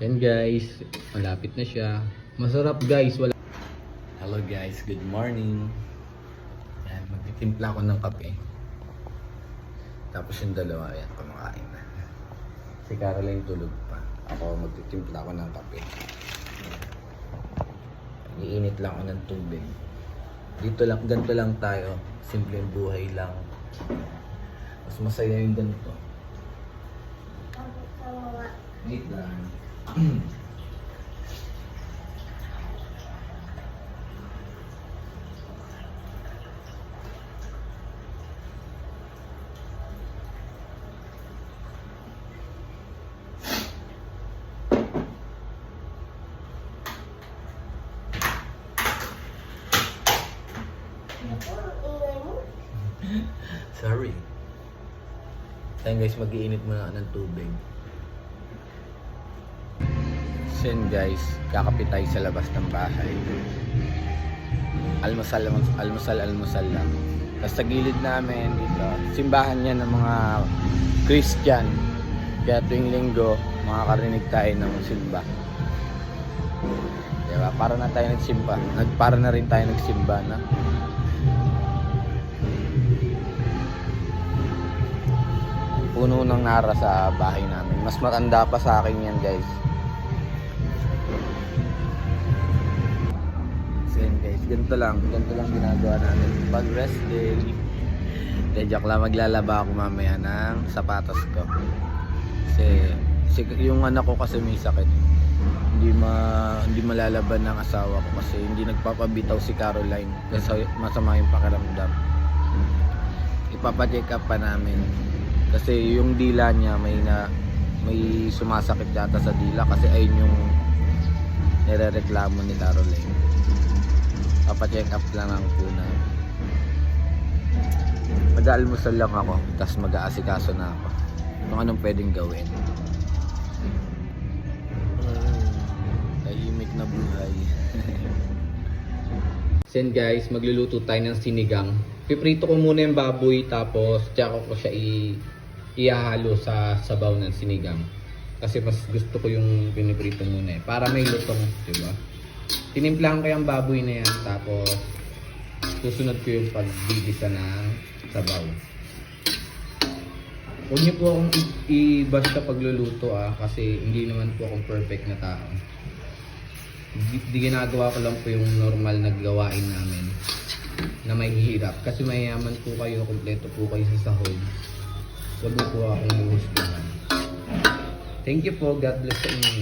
Yan guys, malapit na siya. Masarap guys, wala. Hello guys, good morning. Yan, magtitimpla ako ng kape. Tapos yung dalawa, ayan, kumakain na. Si Caroline tulog pa. Ako magtitimpla ako ng kape. Iinit lang ako ng tubig. Dito lang, ganito lang tayo. Simpleng buhay lang. Mas masaya yung ganito. Wait lang. Sorry. Tayo guys, mag-iinit muna ng tubig. So yun guys, kakapit tayo sa labas ng bahay. Almusal lang. Tapos sa gilid namin dito, simbahan yan ng mga Christian. Kaya tuwing linggo, makakarinig tayo ng simba. Diba? Para na tayo nagsimba. Para na rin tayo nagsimba na. Puno ng nara sa bahay namin. Mas matanda pa sa akin yan guys. So yun guys, ganito lang ginagawa namin pag rest day. Joke lang, maglalaba ako mamaya ng sapatos ko. Kasi yung anak ko kasi may sakit. Hindi malalaban ng asawa ko kasi hindi nagpapabitaw si Caroline kasi masama yung pakiramdam. Ipapa-check up pa namin. Kasi yung dila niya may sumasakit yata sa dila kasi ayun yung nirereklamo ni Caroline. Papa-check up lang ang kuna. Mag-aalmusal lang ako, tapos mag-aasikaso na ako kung anong pwedeng gawin. Tahimik na buhay. Sen guys, magluluto tayo ng sinigang. Piprito ko muna yung baboy tapos tsaka ko siya ihahalo sa sabaw ng sinigang. Kasi mas gusto ko yung piniprito muna para may lutong, diba? Tinimplahan ko yung baboy na yan tapos susunod ko yung pagbibisa ng sabaw. Huwag niyo po akong i-bash sa pagluluto kasi hindi naman po akong perfect na tao. Di ginagawa ko lang po yung normal na gawain namin na may hirap kasi mayayaman po kayo, kompleto po kayo sa sahod. Huwag niyo po akong ihuhusgahan. Thank you po, God bless sa inyo.